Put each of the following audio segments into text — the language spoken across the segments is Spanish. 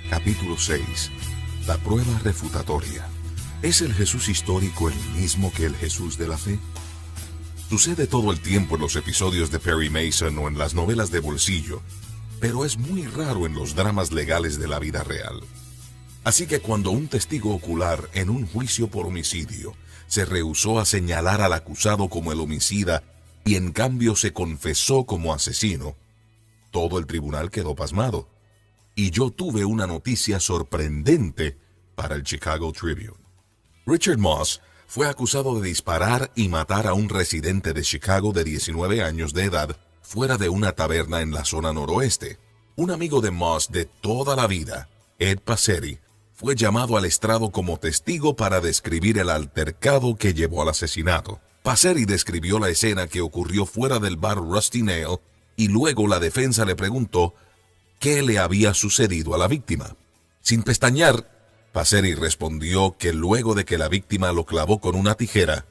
Capítulo 6. La prueba refutatoria. ¿Es el Jesús histórico el mismo que el Jesús de la fe? Sucede todo el tiempo en los episodios de Perry Mason o en las novelas de bolsillo, pero es muy raro en los dramas legales de la vida real. Así que cuando un testigo ocular en un juicio por homicidio se rehusó a señalar al acusado como el homicida y en cambio se confesó como asesino, todo el tribunal quedó pasmado. Y yo tuve una noticia sorprendente para el Chicago Tribune. Richard Moss fue acusado de disparar y matar a un residente de Chicago de 19 años de edad fuera de una taberna en la zona noroeste. Un amigo de Moss de toda la vida, Ed Passeri, fue llamado al estrado como testigo para describir el altercado que llevó al asesinato. Passeri describió la escena que ocurrió fuera del bar Rusty Nail y luego la defensa le preguntó qué le había sucedido a la víctima. Sin pestañear, Passeri respondió que luego de que la víctima lo clavó con una tijera,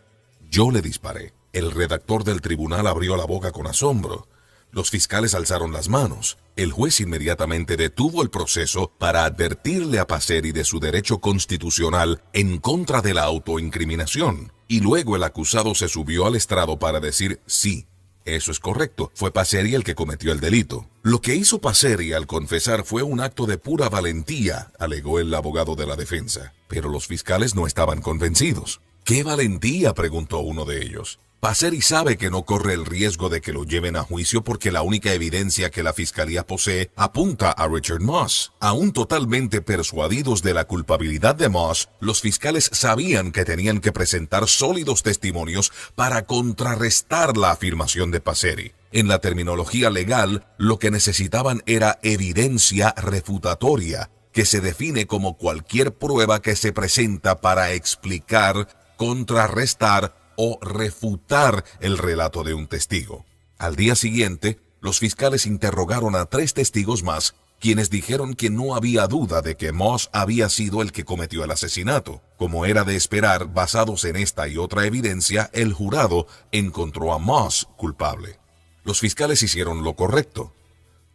yo le disparé. El redactor del tribunal abrió la boca con asombro. Los fiscales alzaron las manos. El juez inmediatamente detuvo el proceso para advertirle a Passeri de su derecho constitucional en contra de la autoincriminación. Y luego el acusado se subió al estrado para decir sí. Eso es correcto, fue Passeri el que cometió el delito. Lo que hizo Passeri al confesar fue un acto de pura valentía, alegó el abogado de la defensa. Pero los fiscales no estaban convencidos. ¿Qué valentía?, preguntó uno de ellos. Passeri sabe que no corre el riesgo de que lo lleven a juicio porque la única evidencia que la fiscalía posee apunta a Richard Moss. Aún totalmente persuadidos de la culpabilidad de Moss, los fiscales sabían que tenían que presentar sólidos testimonios para contrarrestar la afirmación de Passeri. En la terminología legal, lo que necesitaban era evidencia refutatoria, que se define como cualquier prueba que se presenta para explicar, contrarrestar o refutar el relato de un testigo. Al día siguiente, los fiscales interrogaron a 3 testigos más, quienes dijeron que no había duda de que Moss había sido el que cometió el asesinato. Como era de esperar, basados en esta y otra evidencia, el jurado encontró a Moss culpable. Los fiscales hicieron lo correcto.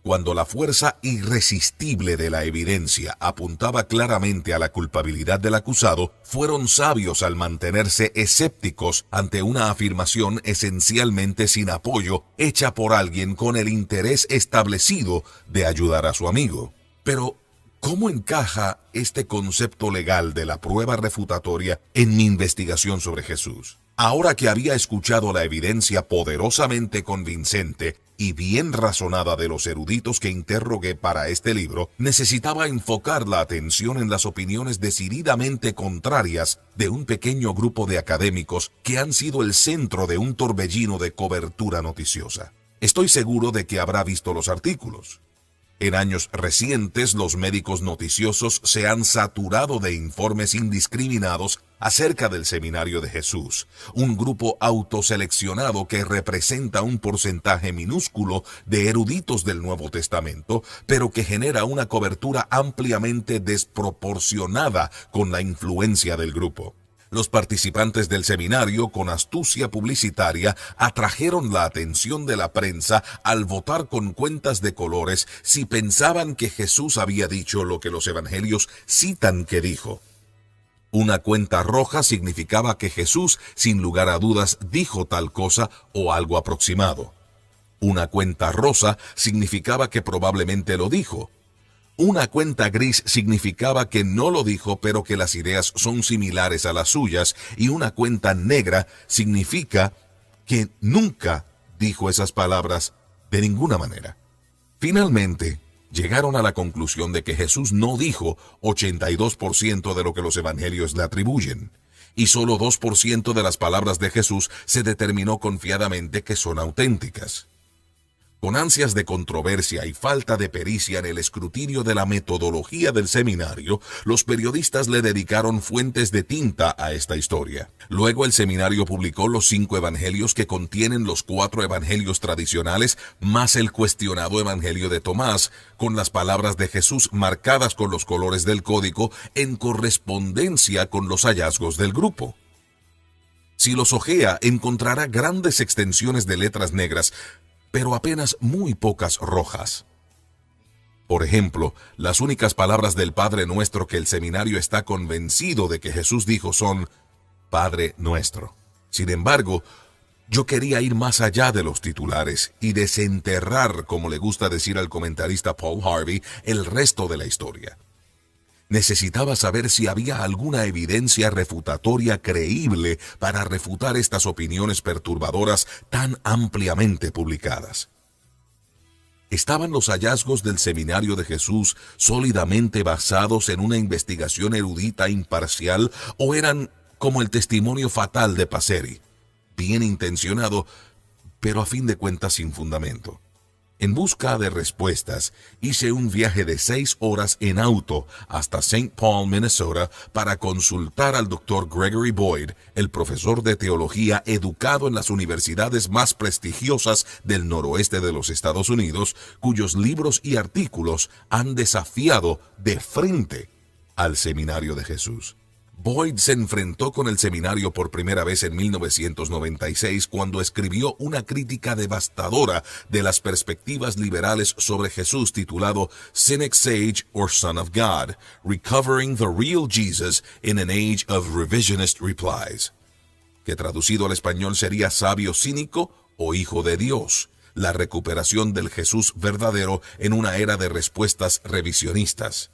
Cuando la fuerza irresistible de la evidencia apuntaba claramente a la culpabilidad del acusado, fueron sabios al mantenerse escépticos ante una afirmación esencialmente sin apoyo hecha por alguien con el interés establecido de ayudar a su amigo. Pero, ¿cómo encaja este concepto legal de la prueba refutatoria en mi investigación sobre Jesús? Ahora que había escuchado la evidencia poderosamente convincente y bien razonada de los eruditos que interrogué para este libro, necesitaba enfocar la atención en las opiniones decididamente contrarias de un pequeño grupo de académicos que han sido el centro de un torbellino de cobertura noticiosa. Estoy seguro de que habrá visto los artículos. En años recientes, los médicos noticiosos se han saturado de informes indiscriminados acerca del Seminario de Jesús, un grupo autoseleccionado que representa un porcentaje minúsculo de eruditos del Nuevo Testamento, pero que genera una cobertura ampliamente desproporcionada con la influencia del grupo. Los participantes del seminario, con astucia publicitaria, atrajeron la atención de la prensa al votar con cuentas de colores si pensaban que Jesús había dicho lo que los evangelios citan que dijo. Una cuenta roja significaba que Jesús, sin lugar a dudas, dijo tal cosa o algo aproximado. Una cuenta rosa significaba que probablemente lo dijo. Una cuenta gris significaba que no lo dijo, pero que las ideas son similares a las suyas, y una cuenta negra significa que nunca dijo esas palabras de ninguna manera. Finalmente, llegaron a la conclusión de que Jesús no dijo 82% de lo que los evangelios le atribuyen, y solo 2% de las palabras de Jesús se determinó confiadamente que son auténticas. Con ansias de controversia y falta de pericia en el escrutinio de la metodología del seminario, los periodistas le dedicaron fuentes de tinta a esta historia. Luego el seminario publicó los 5 evangelios que contienen los 4 evangelios tradicionales, más el cuestionado evangelio de Tomás, con las palabras de Jesús marcadas con los colores del código en correspondencia con los hallazgos del grupo. Si los hojea, encontrará grandes extensiones de letras negras, pero apenas muy pocas rojas. Por ejemplo, las únicas palabras del Padre Nuestro que el seminario está convencido de que Jesús dijo son Padre Nuestro. Sin embargo, yo quería ir más allá de los titulares y desenterrar, como le gusta decir al comentarista Paul Harvey, el resto de la historia. Necesitaba saber si había alguna evidencia refutatoria creíble para refutar estas opiniones perturbadoras tan ampliamente publicadas. ¿Estaban los hallazgos del Seminario de Jesús sólidamente basados en una investigación erudita imparcial o eran como el testimonio fatal de Passeri, bien intencionado, pero a fin de cuentas sin fundamento? En busca de respuestas, hice un viaje de 6 horas en auto hasta St. Paul, Minnesota, para consultar al Dr. Gregory Boyd, el profesor de teología educado en las universidades más prestigiosas del noroeste de los Estados Unidos, cuyos libros y artículos han desafiado de frente al Seminario de Jesús. Boyd se enfrentó con el seminario por primera vez en 1996 cuando escribió una crítica devastadora de las perspectivas liberales sobre Jesús titulado Cynic Sage or Son of God, Recovering the Real Jesus in an Age of Revisionist Replies, que traducido al español sería Sabio Cínico o Hijo de Dios, la recuperación del Jesús verdadero en una era de respuestas revisionistas.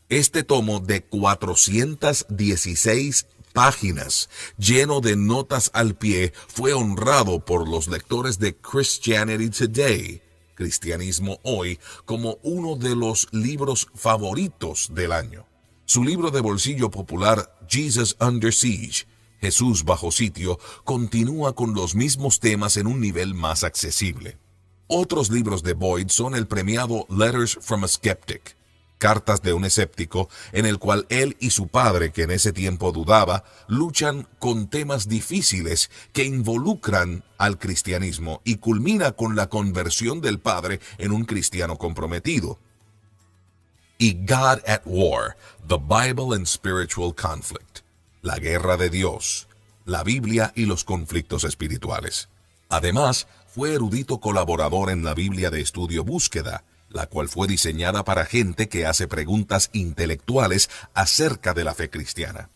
Este tomo de 416 páginas, lleno de notas al pie, fue honrado por los lectores de Christianity Today, Cristianismo Hoy, como uno de los libros favoritos del año. Su libro de bolsillo popular, Jesus Under Siege, Jesús bajo sitio, continúa con los mismos temas en un nivel más accesible. Otros libros de Boyd son el premiado Letters from a Skeptic, Cartas de un escéptico, en el cual él y su padre, que en ese tiempo dudaba, luchan con temas difíciles que involucran al cristianismo y culmina con la conversión del padre en un cristiano comprometido. Y God at War, The Bible and Spiritual Conflict, la guerra de Dios, la Biblia y los conflictos espirituales. Además, fue erudito colaborador en la Biblia de Estudio Búsqueda, la cual fue diseñada para gente que hace preguntas intelectuales acerca de la fe cristiana.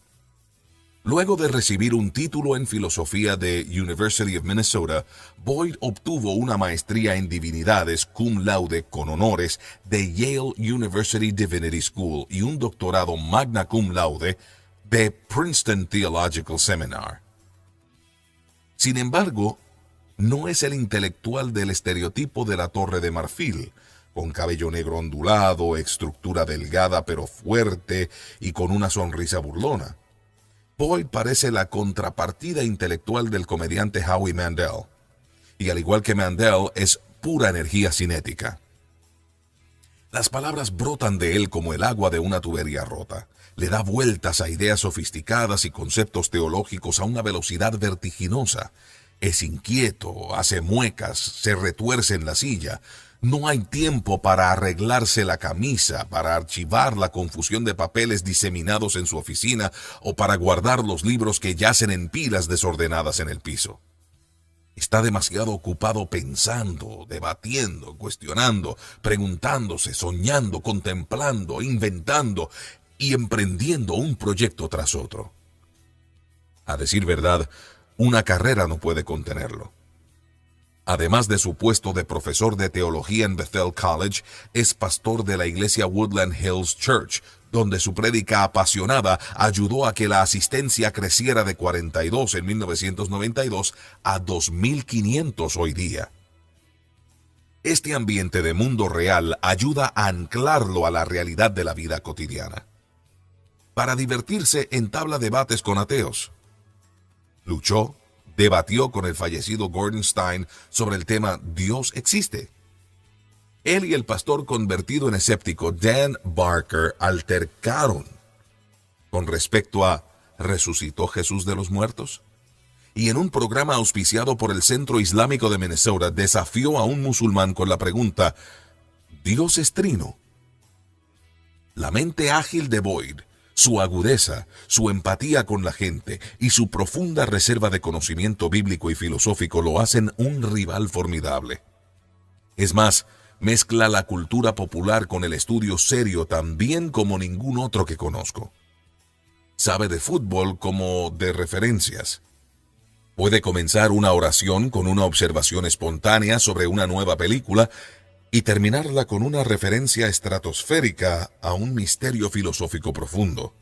Luego de recibir un título en filosofía de University of Minnesota, Boyd obtuvo una maestría en divinidades cum laude con honores de Yale University Divinity School y un doctorado magna cum laude de Princeton Theological Seminar. Sin embargo, no es el intelectual del estereotipo de la Torre de Marfil, con cabello negro ondulado, estructura delgada pero fuerte y con una sonrisa burlona. Boyd parece la contrapartida intelectual del comediante Howie Mandel, y al igual que Mandel, es pura energía cinética. Las palabras brotan de él como el agua de una tubería rota. Le da vueltas a ideas sofisticadas y conceptos teológicos a una velocidad vertiginosa. Es inquieto, hace muecas, se retuerce en la silla. No hay tiempo para arreglarse la camisa, para archivar la confusión de papeles diseminados en su oficina o para guardar los libros que yacen en pilas desordenadas en el piso. Está demasiado ocupado pensando, debatiendo, cuestionando, preguntándose, soñando, contemplando, inventando y emprendiendo un proyecto tras otro. A decir verdad, una carrera no puede contenerlo. Además de su puesto de profesor de teología en Bethel College, es pastor de la iglesia Woodland Hills Church, donde su prédica apasionada ayudó a que la asistencia creciera de 42 en 1992 a 2.500 hoy día. Este ambiente de mundo real ayuda a anclarlo a la realidad de la vida cotidiana. Para divertirse, entabla debates con ateos. Debatió con el fallecido Gordon Stein sobre el tema ¿Dios existe? Él y el pastor convertido en escéptico Dan Barker altercaron con respecto a ¿resucitó Jesús de los muertos? Y en un programa auspiciado por el Centro Islámico de Minnesota desafió a un musulmán con la pregunta ¿Dios es trino? La mente ágil de Boyd, su agudeza, su empatía con la gente y su profunda reserva de conocimiento bíblico y filosófico lo hacen un rival formidable. Es más, mezcla la cultura popular con el estudio serio tan bien como ningún otro que conozco. Sabe de fútbol como de referencias. Puede comenzar una oración con una observación espontánea sobre una nueva película y terminarla con una referencia estratosférica a un misterio filosófico profundo.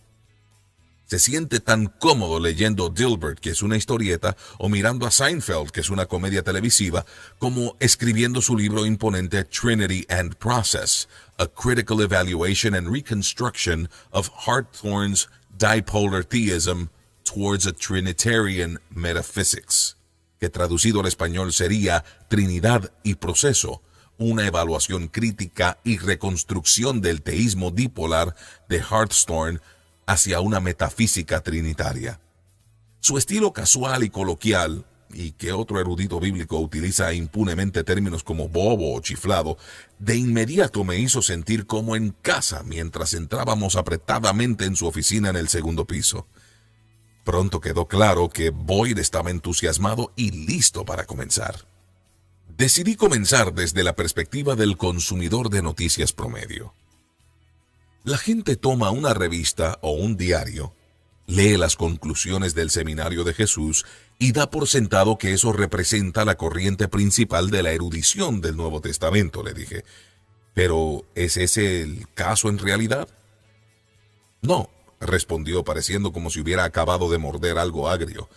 Se siente tan cómodo leyendo Dilbert, que es una historieta, o mirando a Seinfeld, que es una comedia televisiva, como escribiendo su libro imponente Trinity and Process, A Critical Evaluation and Reconstruction of Hawthorne's Dipolar Theism Towards a Trinitarian Metaphysics, que traducido al español sería Trinidad y Proceso, una evaluación crítica y reconstrucción del teísmo dipolar de Hawthorne hacia una metafísica trinitaria. Su estilo casual y coloquial, y que otro erudito bíblico utiliza impunemente términos como bobo o chiflado, de inmediato me hizo sentir como en casa mientras entrábamos apretadamente en su oficina en el segundo piso. Pronto quedó claro que Boyd estaba entusiasmado y listo para comenzar. Decidí comenzar desde la perspectiva del consumidor de noticias promedio. La gente toma una revista o un diario, lee las conclusiones del Seminario de Jesús y da por sentado que eso representa la corriente principal de la erudición del Nuevo Testamento, le dije. ¿Pero es ese el caso en realidad? No, respondió pareciendo como si hubiera acabado de morder algo agrio.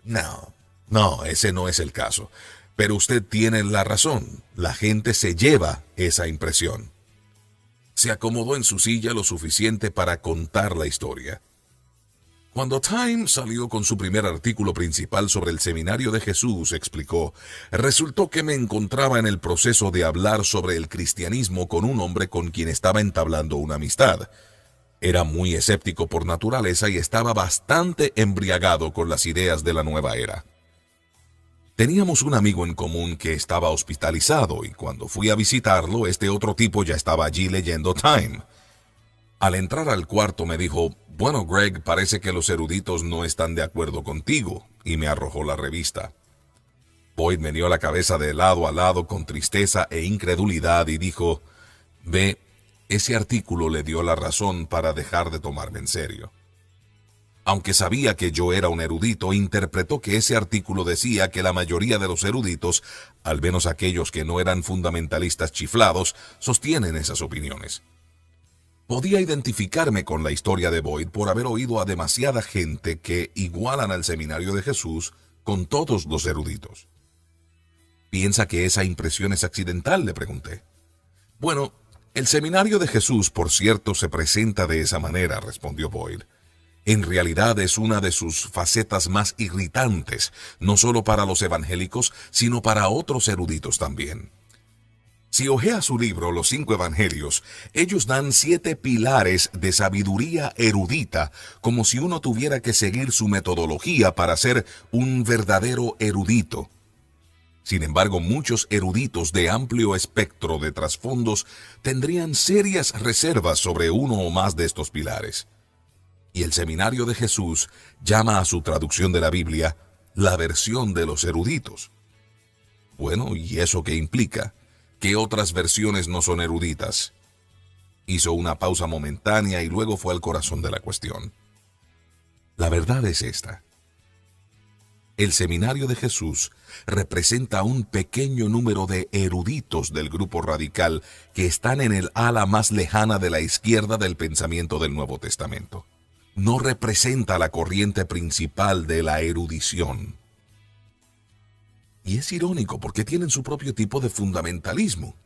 No, ese no es el caso. Pero usted tiene la razón. La gente se lleva esa impresión. Se acomodó en su silla lo suficiente para contar la historia. Cuando Time salió con su primer artículo principal sobre el Seminario de Jesús, explicó, resultó que me encontraba en el proceso de hablar sobre el cristianismo con un hombre con quien estaba entablando una amistad. Era muy escéptico por naturaleza y estaba bastante embriagado con las ideas de la nueva era. Teníamos un amigo en común que estaba hospitalizado y cuando fui a visitarlo, este otro tipo ya estaba allí leyendo Time. Al entrar al cuarto me dijo, bueno, Greg, parece que los eruditos no están de acuerdo contigo, y me arrojó la revista. Boyd me dio la cabeza de lado a lado con tristeza e incredulidad y dijo, ve, ese artículo le dio la razón para dejar de tomarme en serio. Aunque sabía que yo era un erudito, interpretó que ese artículo decía que la mayoría de los eruditos, al menos aquellos que no eran fundamentalistas chiflados, sostienen esas opiniones. Podía identificarme con la historia de Boyd por haber oído a demasiada gente que igualan al Seminario de Jesús con todos los eruditos. ¿Piensa que esa impresión es accidental?, le pregunté. Bueno, el Seminario de Jesús, por cierto, se presenta de esa manera, respondió Boyd. En realidad es una de sus facetas más irritantes, no solo para los evangélicos, sino para otros eruditos también. Si hojea su libro, Los 5 Evangelios, ellos dan 7 pilares de sabiduría erudita, como si uno tuviera que seguir su metodología para ser un verdadero erudito. Sin embargo, muchos eruditos de amplio espectro de trasfondos tendrían serias reservas sobre uno o más de estos pilares. Y el Seminario de Jesús llama a su traducción de la Biblia la versión de los eruditos. Bueno, ¿y eso qué implica? ¿Qué otras versiones no son eruditas? Hizo una pausa momentánea y luego fue al corazón de la cuestión. La verdad es esta. El Seminario de Jesús representa a un pequeño número de eruditos del grupo radical que están en el ala más lejana de la izquierda del pensamiento del Nuevo Testamento. No representa la corriente principal de la erudición. Y es irónico porque tienen su propio tipo de fundamentalismo.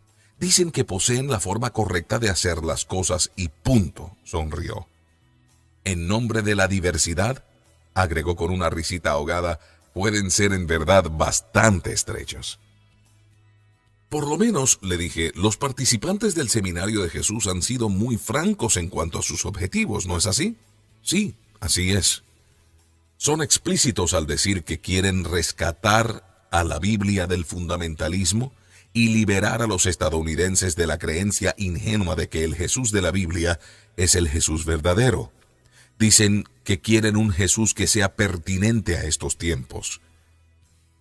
Dicen que poseen la forma correcta de hacer las cosas y punto, sonrió. En nombre de la diversidad, agregó con una risita ahogada, pueden ser en verdad bastante estrechos. Por lo menos, le dije, los participantes del Seminario de Jesús han sido muy francos en cuanto a sus objetivos, ¿no es así? Sí, así es. Son explícitos al decir que quieren rescatar a la Biblia del fundamentalismo y liberar a los estadounidenses de la creencia ingenua de que el Jesús de la Biblia es el Jesús verdadero. Dicen que quieren un Jesús que sea pertinente a estos tiempos.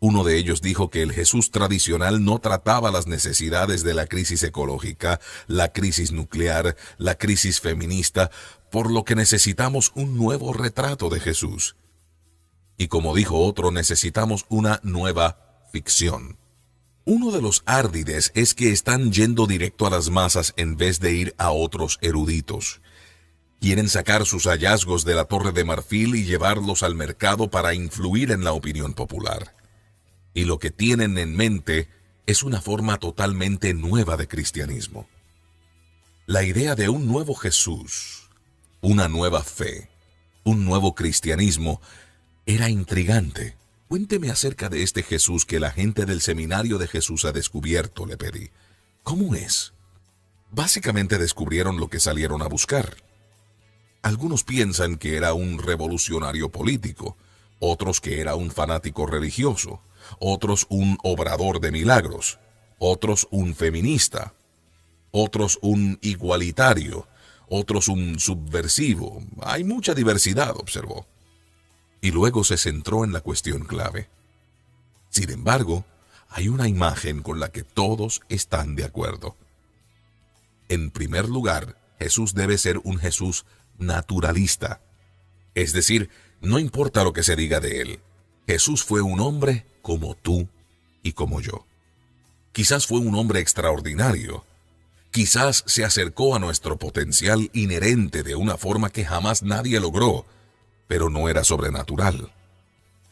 Uno de ellos dijo que el Jesús tradicional no trataba las necesidades de la crisis ecológica, la crisis nuclear, la crisis feminista, por lo que necesitamos un nuevo retrato de Jesús. Y como dijo otro, necesitamos una nueva ficción. Uno de los árdides es que están yendo directo a las masas en vez de ir a otros eruditos. Quieren sacar sus hallazgos de la Torre de Marfil y llevarlos al mercado para influir en la opinión popular. Y lo que tienen en mente es una forma totalmente nueva de cristianismo. La idea de un nuevo Jesús, una nueva fe, un nuevo cristianismo, era intrigante. Cuénteme acerca de este Jesús que la gente del Seminario de Jesús ha descubierto, le pedí. ¿Cómo es? Básicamente descubrieron lo que salieron a buscar. Algunos piensan que era un revolucionario político, otros que era un fanático religioso, otros un obrador de milagros, otros un feminista, otros un igualitario, otros un subversivo. Hay mucha diversidad, observó. Y luego se centró en la cuestión clave. Sin embargo, hay una imagen con la que todos están de acuerdo. En primer lugar, Jesús debe ser un Jesús naturalista. Es decir, no importa lo que se diga de él, Jesús fue un hombre como tú y como yo. Quizás fue un hombre extraordinario. Quizás se acercó a nuestro potencial inherente de una forma que jamás nadie logró, pero no era sobrenatural.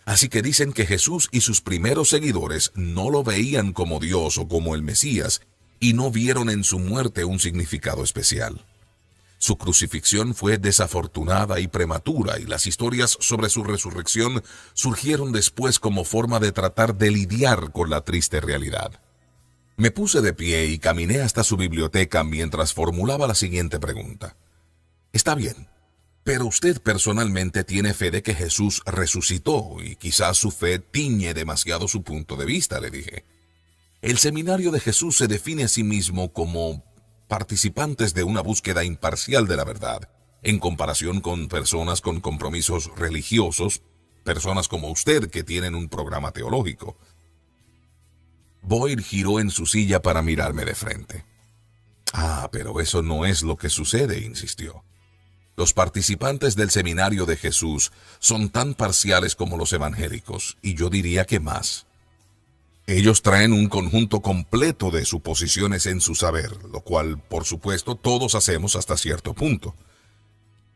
Así que dicen que Jesús y sus primeros seguidores no lo veían como Dios o como el Mesías y no vieron en su muerte un significado especial. Su crucifixión fue desafortunada y prematura, y las historias sobre su resurrección surgieron después como forma de tratar de lidiar con la triste realidad. Me puse de pie y caminé hasta su biblioteca mientras formulaba la siguiente pregunta. Está bien, pero usted personalmente tiene fe de que Jesús resucitó, y quizás su fe tiñe demasiado su punto de vista, le dije. El Seminario de Jesús se define a sí mismo como participantes de una búsqueda imparcial de la verdad, en comparación con personas con compromisos religiosos, personas como usted que tienen un programa teológico. Boyd giró en su silla para mirarme de frente. Pero eso no es lo que sucede, insistió. Los participantes del Seminario de Jesús son tan parciales como los evangélicos, y yo diría que más. Ellos traen un conjunto completo de suposiciones en su saber, lo cual, por supuesto, todos hacemos hasta cierto punto.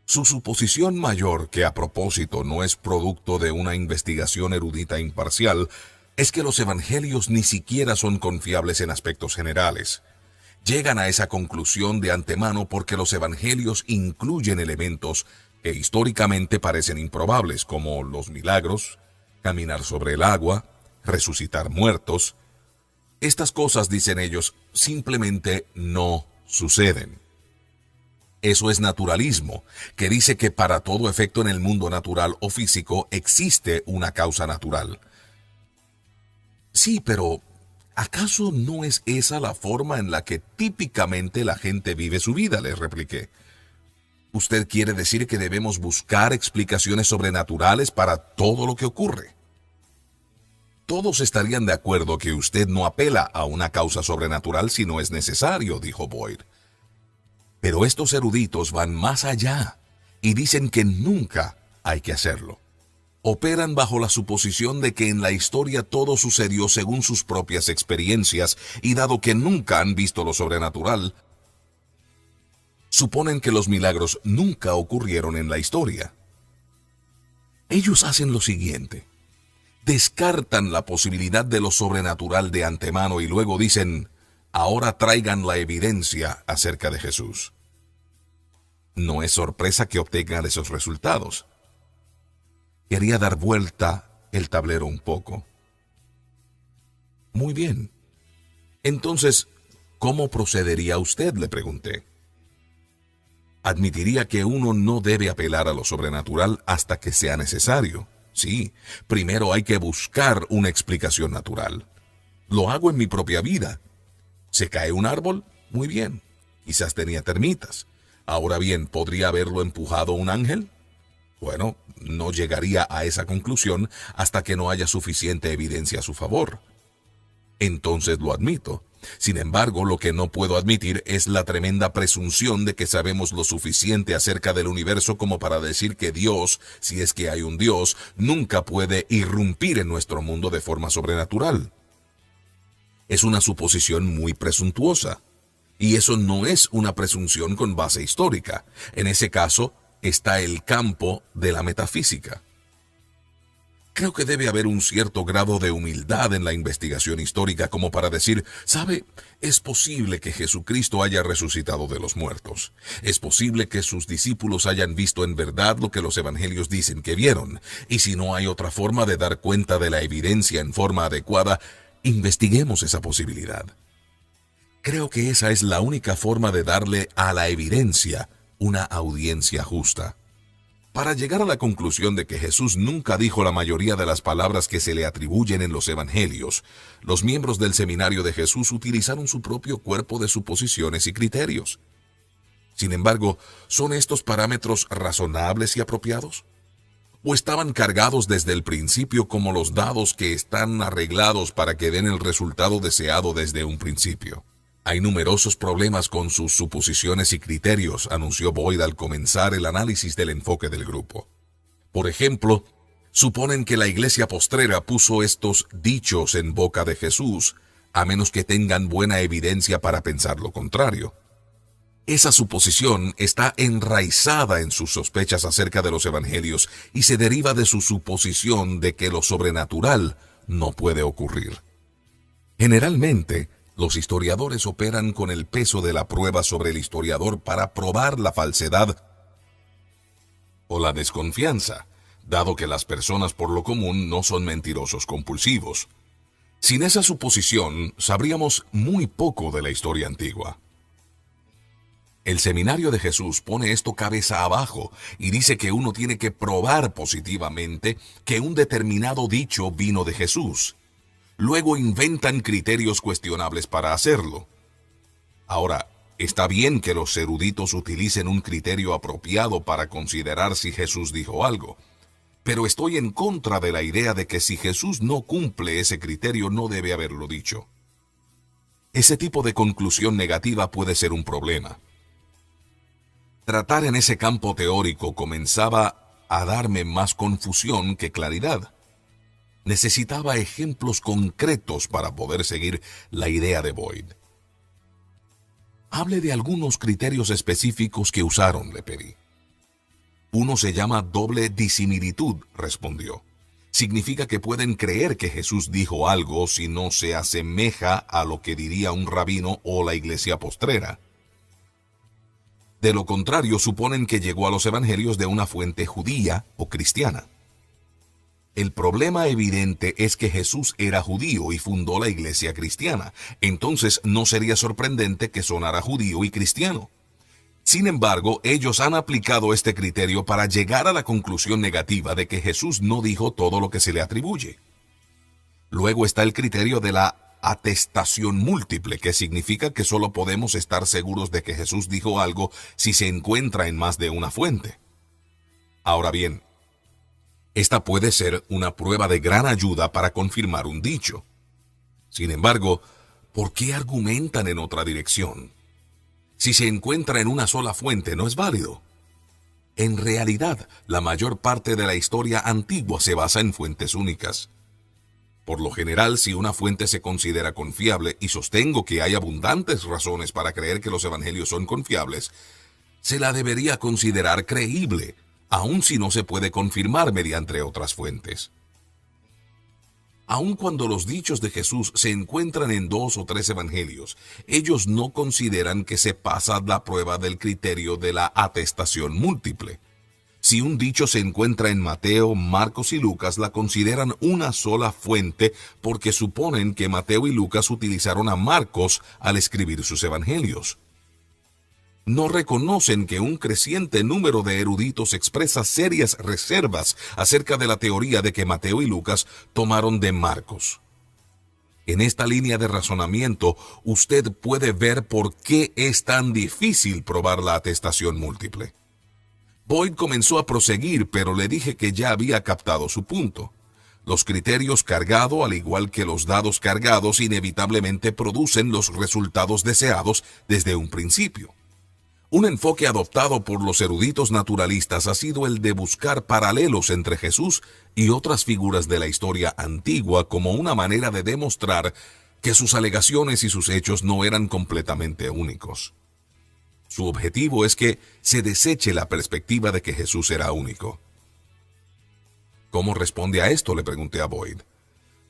Su suposición mayor, que a propósito no es producto de una investigación erudita imparcial, es que los evangelios ni siquiera son confiables en aspectos generales. Llegan a esa conclusión de antemano porque los evangelios incluyen elementos que históricamente parecen improbables, como los milagros, caminar sobre el agua, resucitar muertos. Estas cosas, dicen ellos, simplemente no suceden. Eso es naturalismo, que dice que para todo efecto en el mundo natural o físico existe una causa natural. Sí, pero ¿acaso no es esa la forma en la que típicamente la gente vive su vida?, le repliqué. ¿Usted quiere decir que debemos buscar explicaciones sobrenaturales para todo lo que ocurre? Todos estarían de acuerdo que usted no apela a una causa sobrenatural si no es necesario, dijo Boyd. Pero estos eruditos van más allá y dicen que nunca hay que hacerlo. Operan bajo la suposición de que en la historia todo sucedió según sus propias experiencias, y dado que nunca han visto lo sobrenatural, suponen que los milagros nunca ocurrieron en la historia. Ellos hacen lo siguiente. Descartan la posibilidad de lo sobrenatural de antemano y luego dicen, ahora traigan la evidencia acerca de Jesús. No es sorpresa que obtengan esos resultados. Quería dar vuelta el tablero un poco. Muy bien. Entonces, ¿cómo procedería usted?, le pregunté. Admitiría que uno no debe apelar a lo sobrenatural hasta que sea necesario. Sí, primero hay que buscar una explicación natural. Lo hago en mi propia vida. ¿Se cae un árbol? Muy bien. Quizás tenía termitas. Ahora bien, ¿podría haberlo empujado un ángel? Bueno, no llegaría a esa conclusión hasta que no haya suficiente evidencia a su favor. Entonces lo admito. Sin embargo, lo que no puedo admitir es la tremenda presunción de que sabemos lo suficiente acerca del universo como para decir que Dios, si es que hay un Dios, nunca puede irrumpir en nuestro mundo de forma sobrenatural. Es una suposición muy presuntuosa. Y eso no es una presunción con base histórica. En ese caso, está el campo de la metafísica. Creo que debe haber un cierto grado de humildad en la investigación histórica como para decir, ¿sabe? Es posible que Jesucristo haya resucitado de los muertos. Es posible que sus discípulos hayan visto en verdad lo que los evangelios dicen que vieron. Y si no hay otra forma de dar cuenta de la evidencia en forma adecuada, investiguemos esa posibilidad. Creo que esa es la única forma de darle a la evidencia una audiencia justa. Para llegar a la conclusión de que Jesús nunca dijo la mayoría de las palabras que se le atribuyen en los evangelios, los miembros del seminario de Jesús utilizaron su propio cuerpo de suposiciones y criterios. Sin embargo, ¿son estos parámetros razonables y apropiados? ¿O estaban cargados desde el principio como los dados que están arreglados para que den el resultado deseado desde un principio? Hay numerosos problemas con sus suposiciones y criterios, anunció Boyd al comenzar el análisis del enfoque del grupo. Por ejemplo, suponen que la iglesia postrera puso estos dichos en boca de Jesús, a menos que tengan buena evidencia para pensar lo contrario. Esa suposición está enraizada en sus sospechas acerca de los evangelios y se deriva de su suposición de que lo sobrenatural no puede ocurrir. Generalmente, los historiadores operan con el peso de la prueba sobre el historiador para probar la falsedad o la desconfianza, dado que las personas por lo común no son mentirosos compulsivos. Sin esa suposición, sabríamos muy poco de la historia antigua. El seminario de Jesús pone esto cabeza abajo y dice que uno tiene que probar positivamente que un determinado dicho vino de Jesús. Luego inventan criterios cuestionables para hacerlo. Ahora, está bien que los eruditos utilicen un criterio apropiado para considerar si Jesús dijo algo, pero estoy en contra de la idea de que si Jesús no cumple ese criterio no debe haberlo dicho. Ese tipo de conclusión negativa puede ser un problema. Tratar en ese campo teórico comenzaba a darme más confusión que claridad. Necesitaba ejemplos concretos para poder seguir la idea de Boyd. Hable de algunos criterios específicos que usaron, le pedí. Uno se llama doble disimilitud, respondió. Significa que pueden creer que Jesús dijo algo si no se asemeja a lo que diría un rabino o la iglesia postrera. De lo contrario, suponen que llegó a los evangelios de una fuente judía o cristiana. El problema evidente es que Jesús era judío y fundó la iglesia cristiana. Entonces no sería sorprendente que sonara judío y cristiano. Sin embargo, ellos han aplicado este criterio para llegar a la conclusión negativa de que Jesús no dijo todo lo que se le atribuye. Luego está el criterio de la atestación múltiple, que significa que solo podemos estar seguros de que Jesús dijo algo si se encuentra en más de una fuente. Ahora bien, esta puede ser una prueba de gran ayuda para confirmar un dicho. Sin embargo, ¿por qué argumentan en otra dirección? Si se encuentra en una sola fuente, no es válido. En realidad, la mayor parte de la historia antigua se basa en fuentes únicas. Por lo general, si una fuente se considera confiable, y sostengo que hay abundantes razones para creer que los evangelios son confiables, se la debería considerar creíble, aun si no se puede confirmar mediante otras fuentes. Aun cuando los dichos de Jesús se encuentran en 2 o 3 evangelios, ellos no consideran que se pasa la prueba del criterio de la atestación múltiple. Si un dicho se encuentra en Mateo, Marcos y Lucas, la consideran una sola fuente porque suponen que Mateo y Lucas utilizaron a Marcos al escribir sus evangelios. No reconocen que un creciente número de eruditos expresa serias reservas acerca de la teoría de que Mateo y Lucas tomaron de Marcos. En esta línea de razonamiento, usted puede ver por qué es tan difícil probar la atestación múltiple. Boyd comenzó a proseguir, pero le dije que ya había captado su punto. Los criterios cargados, al igual que los dados cargados, inevitablemente producen los resultados deseados desde un principio. Un enfoque adoptado por los eruditos naturalistas ha sido el de buscar paralelos entre Jesús y otras figuras de la historia antigua como una manera de demostrar que sus alegaciones y sus hechos no eran completamente únicos. Su objetivo es que se deseche la perspectiva de que Jesús era único. ¿Cómo responde a esto?, le pregunté a Boyd.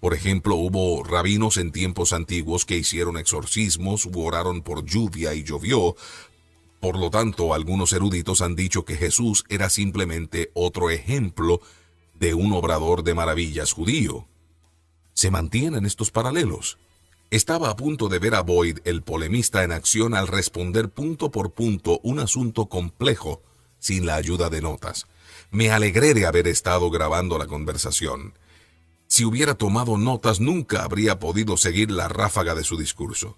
Por ejemplo, hubo rabinos en tiempos antiguos que hicieron exorcismos u oraron por lluvia y llovió. Por lo tanto, algunos eruditos han dicho que Jesús era simplemente otro ejemplo de un obrador de maravillas judío. ¿Se mantienen estos paralelos? Estaba a punto de ver a Boyd, el polemista, en acción al responder punto por punto un asunto complejo sin la ayuda de notas. Me alegré de haber estado grabando la conversación. Si hubiera tomado notas, nunca habría podido seguir la ráfaga de su discurso.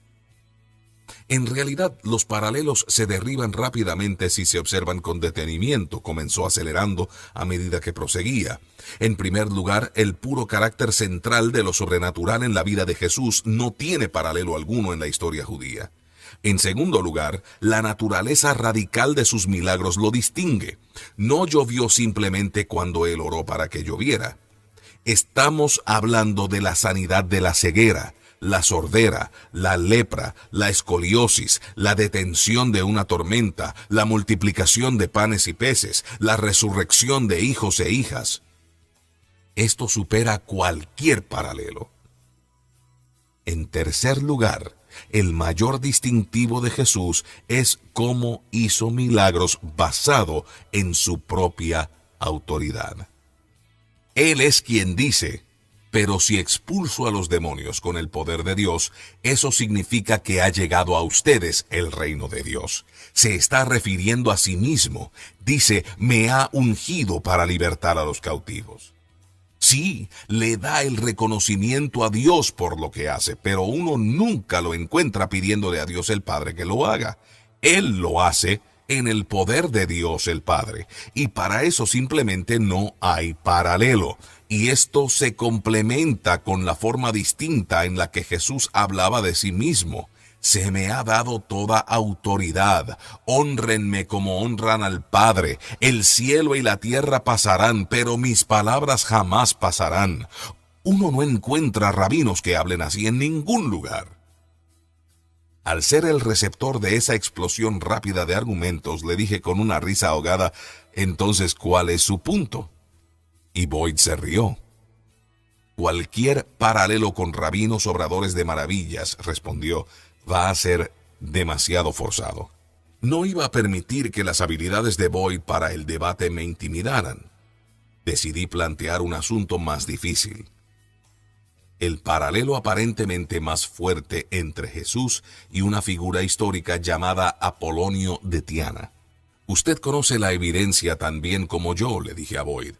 En realidad, los paralelos se derriban rápidamente si se observan con detenimiento, comenzó acelerando a medida que proseguía. En primer lugar, el puro carácter central de lo sobrenatural en la vida de Jesús no tiene paralelo alguno en la historia judía. En segundo lugar, la naturaleza radical de sus milagros lo distingue. No llovió simplemente cuando él oró para que lloviera. Estamos hablando de la sanidad de la ceguera, la sordera, la lepra, la escoliosis, la detención de una tormenta, la multiplicación de panes y peces, la resurrección de hijos e hijas. Esto supera cualquier paralelo. En tercer lugar, el mayor distintivo de Jesús es cómo hizo milagros basado en su propia autoridad. Él es quien dice: pero si expulso a los demonios con el poder de Dios, eso significa que ha llegado a ustedes el reino de Dios. Se está refiriendo a sí mismo. Dice: me ha ungido para libertar a los cautivos. Sí, le da el reconocimiento a Dios por lo que hace, pero uno nunca lo encuentra pidiéndole a Dios el Padre que lo haga. Él lo hace en el poder de Dios el Padre, y para eso simplemente no hay paralelo. Y esto se complementa con la forma distinta en la que Jesús hablaba de sí mismo. Se me ha dado toda autoridad. Hónrenme como honran al Padre. El cielo y la tierra pasarán, pero mis palabras jamás pasarán. Uno no encuentra rabinos que hablen así en ningún lugar. Al ser el receptor de esa explosión rápida de argumentos, le dije con una risa ahogada: entonces, ¿cuál es su punto? Y Boyd se rió. Cualquier paralelo con rabinos obradores de maravillas, respondió, va a ser demasiado forzado. No iba a permitir que las habilidades de Boyd para el debate me intimidaran. Decidí plantear un asunto más difícil. El paralelo aparentemente más fuerte entre Jesús y una figura histórica llamada Apolonio de Tiana. Usted conoce la evidencia tan bien como yo, le dije a Boyd.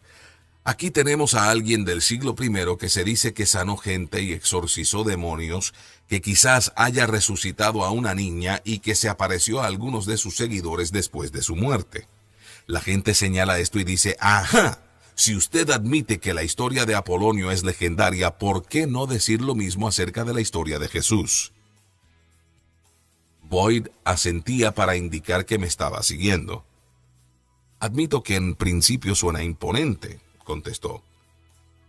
Aquí tenemos a alguien del siglo I que se dice que sanó gente y exorcizó demonios, que quizás haya resucitado a una niña y que se apareció a algunos de sus seguidores después de su muerte. La gente señala esto y dice: ¡ajá! Si usted admite que la historia de Apolonio es legendaria, ¿por qué no decir lo mismo acerca de la historia de Jesús? Boyd asentía para indicar que me estaba siguiendo. Admito que en principio suena imponente, contestó.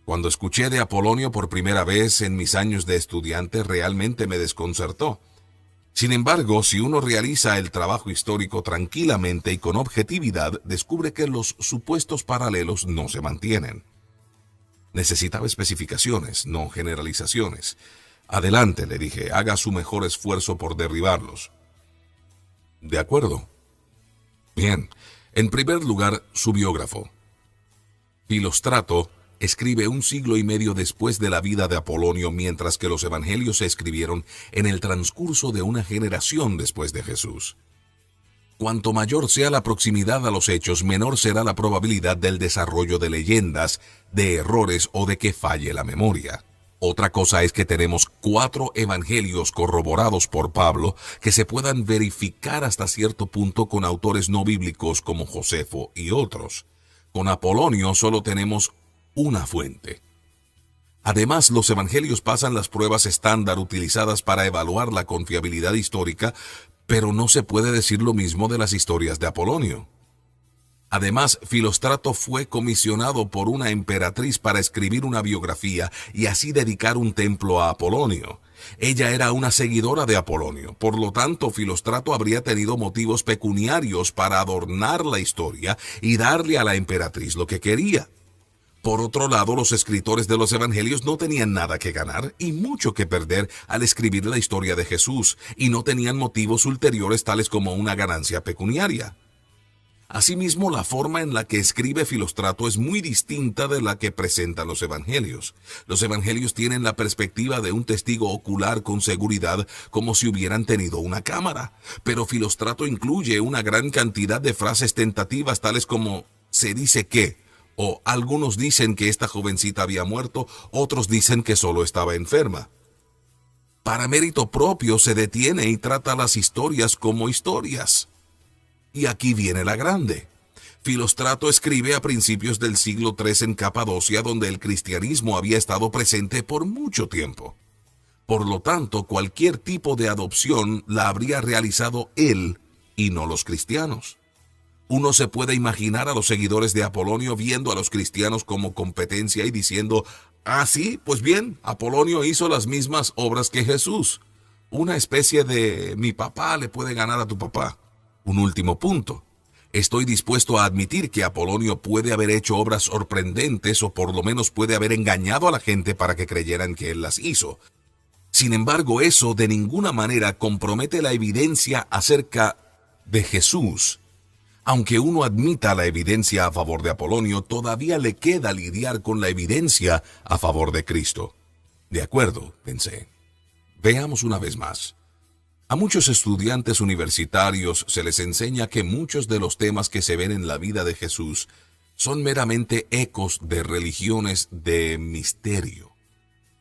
Cuando escuché de Apolonio por primera vez en mis años de estudiante, realmente me desconcertó. Sin embargo, si uno realiza el trabajo histórico tranquilamente y con objetividad, descubre que los supuestos paralelos no se mantienen. Necesitaba especificaciones, no generalizaciones. Adelante, le dije, haga su mejor esfuerzo por derribarlos. De acuerdo. Bien, en primer lugar, su biógrafo. Filóstrato escribe 1 siglo y medio después de la vida de Apolonio, mientras que los evangelios se escribieron en el transcurso de una generación después de Jesús. Cuanto mayor sea la proximidad a los hechos, menor será la probabilidad del desarrollo de leyendas, de errores o de que falle la memoria. Otra cosa es que tenemos 4 evangelios corroborados por Pablo que se puedan verificar hasta cierto punto con autores no bíblicos como Josefo y otros. Con Apolonio solo tenemos una fuente. Además, los evangelios pasan las pruebas estándar utilizadas para evaluar la confiabilidad histórica, pero no se puede decir lo mismo de las historias de Apolonio. Además, Filóstrato fue comisionado por una emperatriz para escribir una biografía y así dedicar un templo a Apolonio. Ella era una seguidora de Apolonio, por lo tanto, Filóstrato habría tenido motivos pecuniarios para adornar la historia y darle a la emperatriz lo que quería. Por otro lado, los escritores de los evangelios no tenían nada que ganar y mucho que perder al escribir la historia de Jesús, y no tenían motivos ulteriores tales como una ganancia pecuniaria. Asimismo, la forma en la que escribe Filóstrato es muy distinta de la que presentan los evangelios. Los evangelios tienen la perspectiva de un testigo ocular con seguridad, como si hubieran tenido una cámara. Pero Filóstrato incluye una gran cantidad de frases tentativas tales como «se dice que», o «algunos dicen que esta jovencita había muerto, otros dicen que solo estaba enferma». Para mérito propio se detiene y trata las historias como historias. Y aquí viene la grande. Filóstrato escribe a principios del siglo III en Capadocia, donde el cristianismo había estado presente por mucho tiempo. Por lo tanto, cualquier tipo de adopción la habría realizado él y no los cristianos. Uno se puede imaginar a los seguidores de Apolonio viendo a los cristianos como competencia y diciendo, «Ah, sí, pues bien, Apolonio hizo las mismas obras que Jesús». Una especie de «mi papá le puede ganar a tu papá». Un último punto. Estoy dispuesto a admitir que Apolonio puede haber hecho obras sorprendentes o por lo menos puede haber engañado a la gente para que creyeran que él las hizo. Sin embargo, eso de ninguna manera compromete la evidencia acerca de Jesús. Aunque uno admita la evidencia a favor de Apolonio, todavía le queda lidiar con la evidencia a favor de Cristo. De acuerdo, pensé. Veamos una vez más. A muchos estudiantes universitarios se les enseña que muchos de los temas que se ven en la vida de Jesús son meramente ecos de religiones de misterio,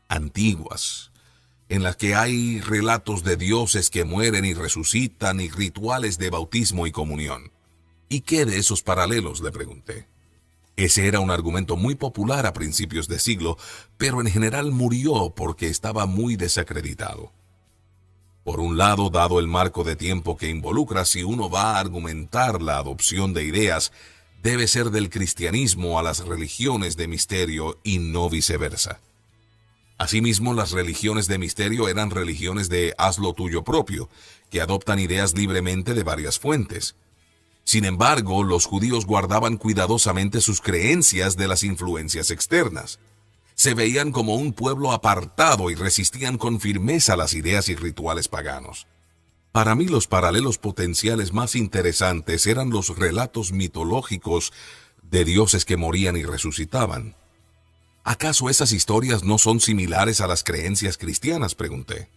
antiguas, en las que hay relatos de dioses que mueren y resucitan y rituales de bautismo y comunión. ¿Y qué de esos paralelos?, le pregunté. Ese era un argumento muy popular a principios de siglo, pero en general murió porque estaba muy desacreditado. Por un lado, dado el marco de tiempo que involucra, si uno va a argumentar la adopción de ideas, debe ser del cristianismo a las religiones de misterio y no viceversa. Asimismo, las religiones de misterio eran religiones de haz lo tuyo propio, que adoptan ideas libremente de varias fuentes. Sin embargo, los judíos guardaban cuidadosamente sus creencias de las influencias externas. Se veían como un pueblo apartado y resistían con firmeza las ideas y rituales paganos. Para mí, los paralelos potenciales más interesantes eran los relatos mitológicos de dioses que morían y resucitaban. ¿Acaso esas historias no son similares a las creencias cristianas?, pregunté.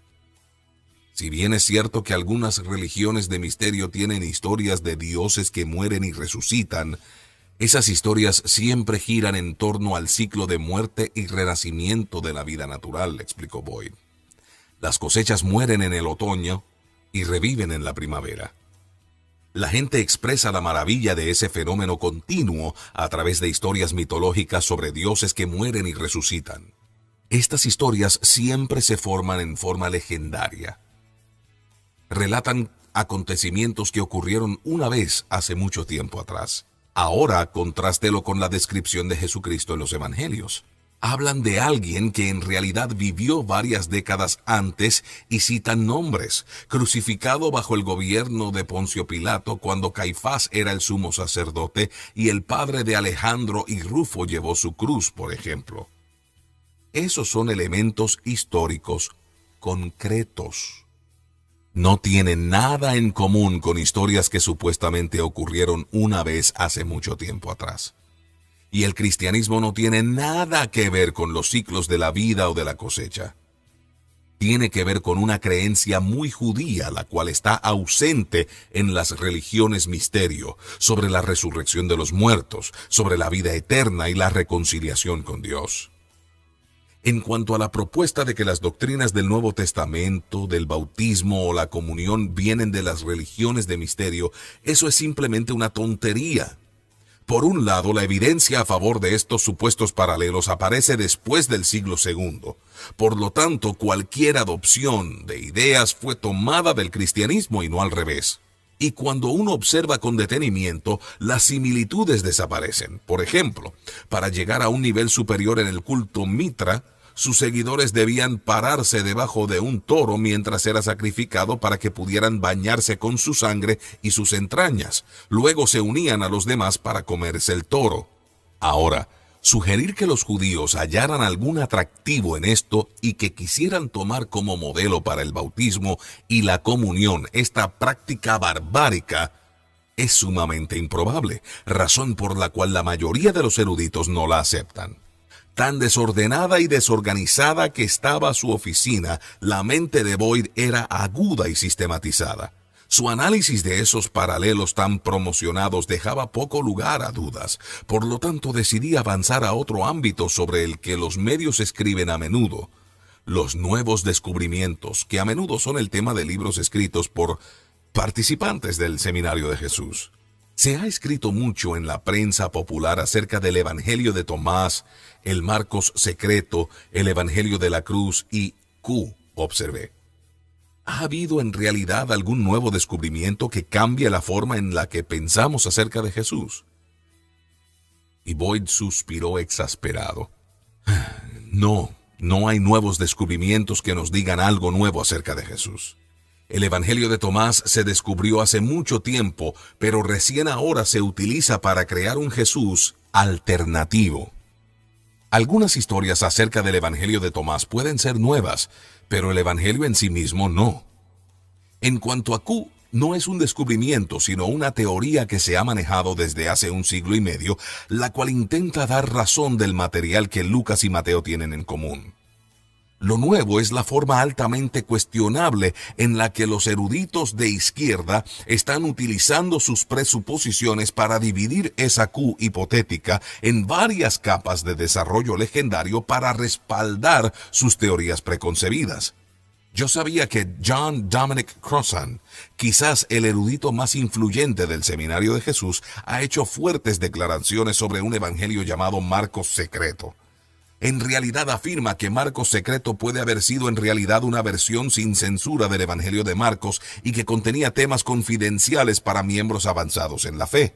Si bien es cierto que algunas religiones de misterio tienen historias de dioses que mueren y resucitan, esas historias siempre giran en torno al ciclo de muerte y renacimiento de la vida natural, explicó Boyd. Las cosechas mueren en el otoño y reviven en la primavera. La gente expresa la maravilla de ese fenómeno continuo a través de historias mitológicas sobre dioses que mueren y resucitan. Estas historias siempre se forman en forma legendaria. Relatan acontecimientos que ocurrieron una vez hace mucho tiempo atrás. Ahora contrástelo con la descripción de Jesucristo en los evangelios. Hablan de alguien que en realidad vivió varias décadas antes y citan nombres, crucificado bajo el gobierno de Poncio Pilato cuando Caifás era el sumo sacerdote y el padre de Alejandro y Rufo llevó su cruz, por ejemplo. Esos son elementos históricos concretos. No tienen nada en común con historias que supuestamente ocurrieron una vez hace mucho tiempo atrás. Y el cristianismo no tiene nada que ver con los ciclos de la vida o de la cosecha. Tiene que ver con una creencia muy judía, la cual está ausente en las religiones misterio, sobre la resurrección de los muertos, sobre la vida eterna y la reconciliación con Dios. En cuanto a la propuesta de que las doctrinas del Nuevo Testamento, del bautismo o la comunión vienen de las religiones de misterio, eso es simplemente una tontería. Por un lado, la evidencia a favor de estos supuestos paralelos aparece después del siglo II. Por lo tanto, cualquier adopción de ideas fue tomada del cristianismo y no al revés. Y cuando uno observa con detenimiento, las similitudes desaparecen. Por ejemplo, para llegar a un nivel superior en el culto Mitra, sus seguidores debían pararse debajo de un toro mientras era sacrificado para que pudieran bañarse con su sangre y sus entrañas. Luego se unían a los demás para comerse el toro. Ahora, sugerir que los judíos hallaran algún atractivo en esto y que quisieran tomar como modelo para el bautismo y la comunión esta práctica barbárica es sumamente improbable, razón por la cual la mayoría de los eruditos no la aceptan. Tan desordenada y desorganizada que estaba su oficina, la mente de Boyd era aguda y sistematizada. Su análisis de esos paralelos tan promocionados dejaba poco lugar a dudas, por lo tanto decidí avanzar a otro ámbito sobre el que los medios escriben a menudo: los nuevos descubrimientos, que a menudo son el tema de libros escritos por participantes del Seminario de Jesús. Se ha escrito mucho en la prensa popular acerca del Evangelio de Tomás, el Marcos secreto, el Evangelio de la cruz y Q, observé. ¿Ha habido en realidad algún nuevo descubrimiento que cambie la forma en la que pensamos acerca de Jesús? Y Boyd suspiró exasperado. No hay nuevos descubrimientos que nos digan algo nuevo acerca de Jesús. El Evangelio de Tomás se descubrió hace mucho tiempo, pero recién ahora se utiliza para crear un Jesús alternativo. Algunas historias acerca del Evangelio de Tomás pueden ser nuevas, pero el Evangelio en sí mismo no. En cuanto a Q, no es un descubrimiento, sino una teoría que se ha manejado desde hace 1 siglo y medio, la cual intenta dar razón del material que Lucas y Mateo tienen en común. Lo nuevo es la forma altamente cuestionable en la que los eruditos de izquierda están utilizando sus presuposiciones para dividir esa Q hipotética en varias capas de desarrollo legendario para respaldar sus teorías preconcebidas. Yo sabía que John Dominic Crossan, quizás el erudito más influyente del Seminario de Jesús, ha hecho fuertes declaraciones sobre un evangelio llamado Marcos secreto. En realidad afirma que Marcos secreto puede haber sido en realidad una versión sin censura del Evangelio de Marcos y que contenía temas confidenciales para miembros avanzados en la fe.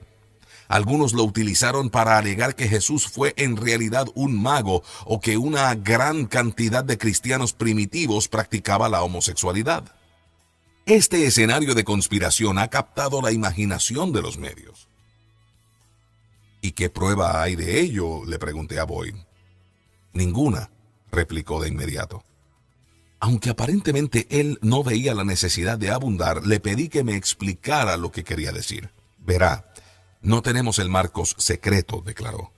Algunos lo utilizaron para alegar que Jesús fue en realidad un mago o que una gran cantidad de cristianos primitivos practicaba la homosexualidad. Este escenario de conspiración ha captado la imaginación de los medios. ¿Y qué prueba hay de ello?, le pregunté a Boyd. Ninguna, replicó de inmediato. Aunque aparentemente él no veía la necesidad de abundar, le pedí que me explicara lo que quería decir. Verá, no tenemos el Marcos secreto, declaró.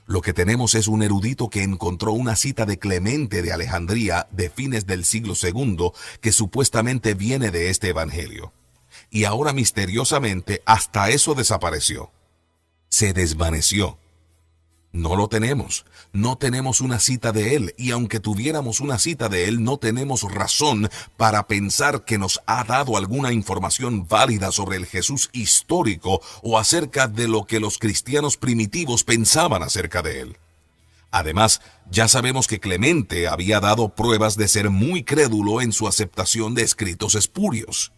Lo que tenemos es un erudito que encontró una cita de Clemente de Alejandría de fines del siglo II que supuestamente viene de este evangelio. Y ahora misteriosamente hasta eso desapareció. Se desvaneció. No lo tenemos. No tenemos una cita de él, y aunque tuviéramos una cita de él, no tenemos razón para pensar que nos ha dado alguna información válida sobre el Jesús histórico o acerca de lo que los cristianos primitivos pensaban acerca de él. Además, ya sabemos que Clemente había dado pruebas de ser muy crédulo en su aceptación de escritos espurios.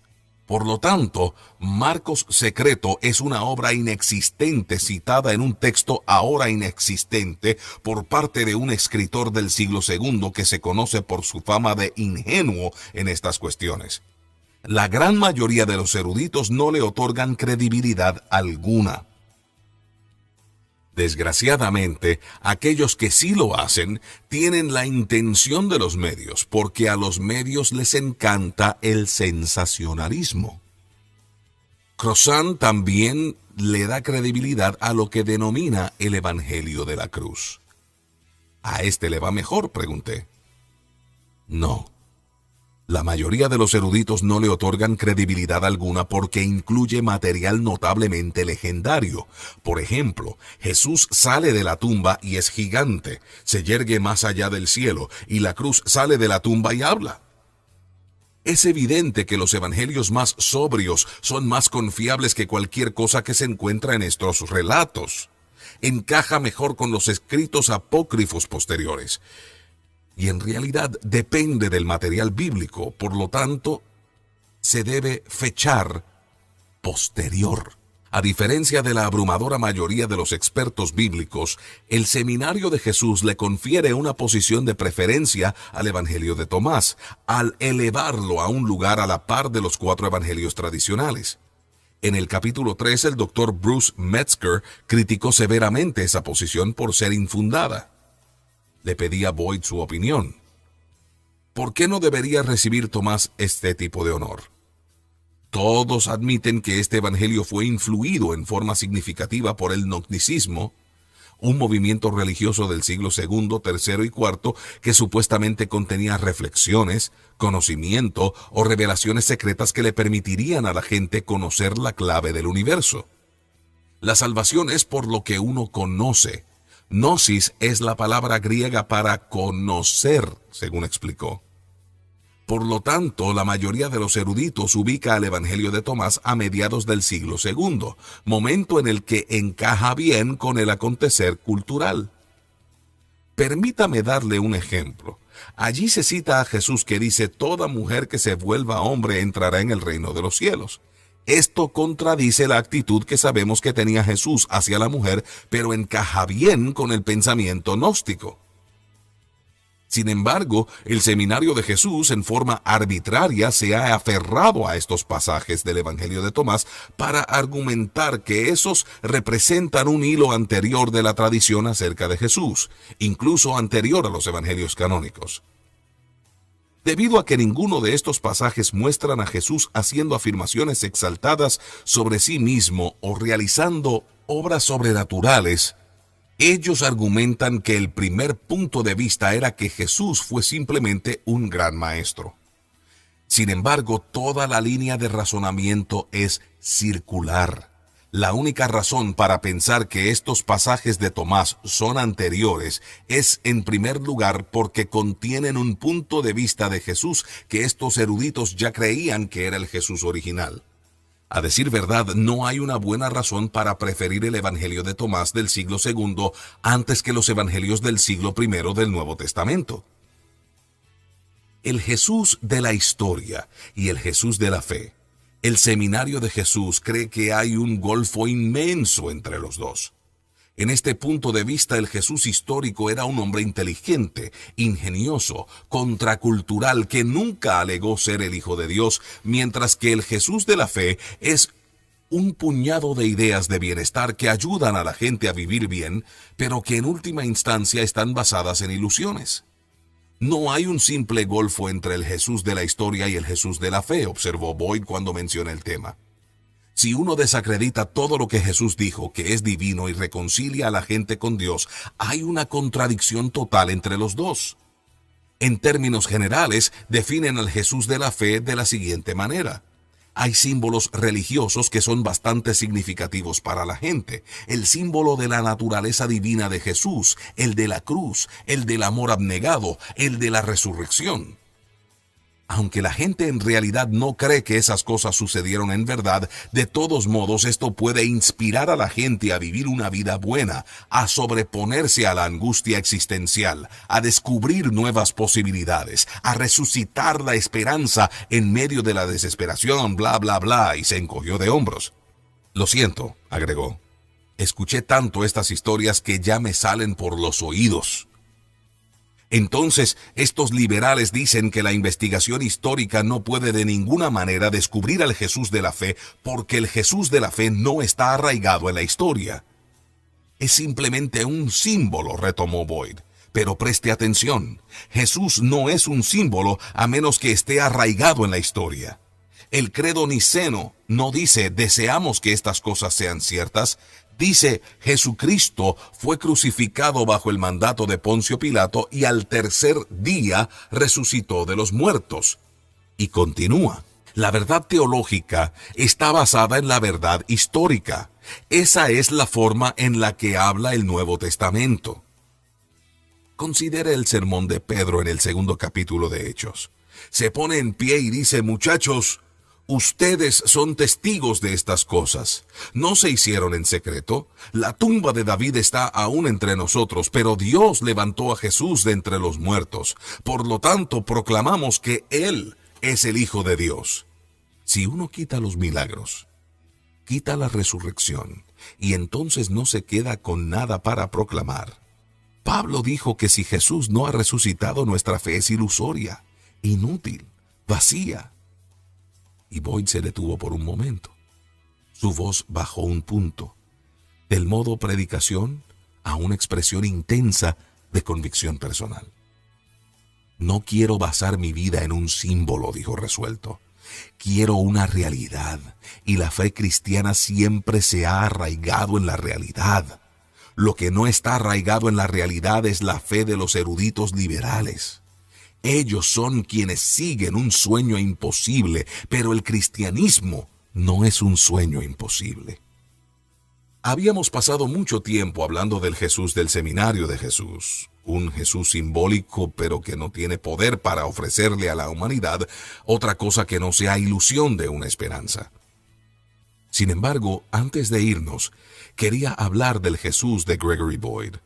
Por lo tanto, Marcos secreto es una obra inexistente citada en un texto ahora inexistente por parte de un escritor del siglo II que se conoce por su fama de ingenuo en estas cuestiones. La gran mayoría de los eruditos no le otorgan credibilidad alguna. Desgraciadamente, aquellos que sí lo hacen tienen la intención de los medios, porque a los medios les encanta el sensacionalismo. Crossan también le da credibilidad a lo que denomina el Evangelio de la Cruz. ¿A este le va mejor?, pregunté. No. La mayoría de los eruditos no le otorgan credibilidad alguna porque incluye material notablemente legendario. Por ejemplo, Jesús sale de la tumba y es gigante, se yergue más allá del cielo, y la cruz sale de la tumba y habla. Es evidente que los evangelios más sobrios son más confiables que cualquier cosa que se encuentra en estos relatos. Encaja mejor con los escritos apócrifos posteriores. Y en realidad depende del material bíblico, por lo tanto, se debe fechar posterior. A diferencia de la abrumadora mayoría de los expertos bíblicos, el seminario de Jesús le confiere una posición de preferencia al Evangelio de Tomás, al elevarlo a un lugar a la par de los 4 evangelios tradicionales. En el capítulo 3, el Dr. Bruce Metzger criticó severamente esa posición por ser infundada. Le pedí a Boyd su opinión. ¿Por qué no debería recibir Tomás este tipo de honor? Todos admiten que este evangelio fue influido en forma significativa por el gnosticismo, un movimiento religioso del siglo II, III y IV que supuestamente contenía reflexiones, conocimiento o revelaciones secretas que le permitirían a la gente conocer la clave del universo. La salvación es por lo que uno conoce. Gnosis es la palabra griega para conocer, según explicó. Por lo tanto, la mayoría de los eruditos ubica al Evangelio de Tomás a mediados del siglo II, momento en el que encaja bien con el acontecer cultural. Permítame darle un ejemplo. Allí se cita a Jesús que dice: toda mujer que se vuelva hombre entrará en el reino de los cielos. Esto contradice la actitud que sabemos que tenía Jesús hacia la mujer, pero encaja bien con el pensamiento gnóstico. Sin embargo, el seminario de Jesús en forma arbitraria se ha aferrado a estos pasajes del Evangelio de Tomás para argumentar que esos representan un hilo anterior de la tradición acerca de Jesús, incluso anterior a los evangelios canónicos. Debido a que ninguno de estos pasajes muestran a Jesús haciendo afirmaciones exaltadas sobre sí mismo o realizando obras sobrenaturales, ellos argumentan que el primer punto de vista era que Jesús fue simplemente un gran maestro. Sin embargo, toda la línea de razonamiento es circular. La única razón para pensar que estos pasajes de Tomás son anteriores es, en primer lugar, porque contienen un punto de vista de Jesús que estos eruditos ya creían que era el Jesús original. A decir verdad, no hay una buena razón para preferir el Evangelio de Tomás del siglo II antes que los evangelios del siglo I del Nuevo Testamento. El Jesús de la historia y el Jesús de la fe. El seminario de Jesús cree que hay un golfo inmenso entre los dos. En este punto de vista, el Jesús histórico era un hombre inteligente, ingenioso, contracultural, que nunca alegó ser el Hijo de Dios, mientras que el Jesús de la fe es un puñado de ideas de bienestar que ayudan a la gente a vivir bien, pero que en última instancia están basadas en ilusiones. No hay un simple golfo entre el Jesús de la historia y el Jesús de la fe, observó Boyd cuando menciona el tema. Si uno desacredita todo lo que Jesús dijo, que es divino y reconcilia a la gente con Dios, hay una contradicción total entre los dos. En términos generales, definen al Jesús de la fe de la siguiente manera. Hay símbolos religiosos que son bastante significativos para la gente. El símbolo de la naturaleza divina de Jesús, el de la cruz, el del amor abnegado, el de la resurrección. Aunque la gente en realidad no cree que esas cosas sucedieron en verdad, de todos modos esto puede inspirar a la gente a vivir una vida buena, a sobreponerse a la angustia existencial, a descubrir nuevas posibilidades, a resucitar la esperanza en medio de la desesperación, bla, bla, bla, y se encogió de hombros. Lo siento, agregó. Escuché tanto estas historias que ya me salen por los oídos. Entonces, estos liberales dicen que la investigación histórica no puede de ninguna manera descubrir al Jesús de la fe porque el Jesús de la fe no está arraigado en la historia. Es simplemente un símbolo, retomó Boyd. Pero preste atención, Jesús no es un símbolo a menos que esté arraigado en la historia. El credo niceno no dice deseamos que estas cosas sean ciertas. Dice, Jesucristo fue crucificado bajo el mandato de Poncio Pilato y al tercer día resucitó de los muertos. Y continúa. La verdad teológica está basada en la verdad histórica. Esa es la forma en la que habla el Nuevo Testamento. Considere el sermón de Pedro en el 2º capítulo de Hechos. Se pone en pie y dice: muchachos, ustedes son testigos de estas cosas. No se hicieron en secreto. La tumba de David está aún entre nosotros, pero Dios levantó a Jesús de entre los muertos. Por lo tanto, proclamamos que Él es el Hijo de Dios. Si uno quita los milagros, quita la resurrección, y entonces no se queda con nada para proclamar. Pablo dijo que si Jesús no ha resucitado, nuestra fe es ilusoria, inútil, vacía. Y Boyd se detuvo por un momento. Su voz bajó un punto, del modo predicación a una expresión intensa de convicción personal. No quiero basar mi vida en un símbolo, dijo resuelto. Quiero una realidad, y la fe cristiana siempre se ha arraigado en la realidad. Lo que no está arraigado en la realidad es la fe de los eruditos liberales. Ellos son quienes siguen un sueño imposible, pero el cristianismo no es un sueño imposible. Habíamos pasado mucho tiempo hablando del Jesús del seminario de Jesús, un Jesús simbólico pero que no tiene poder para ofrecerle a la humanidad otra cosa que no sea ilusión de una esperanza. Sin embargo, antes de irnos, quería hablar del Jesús de Gregory Boyd.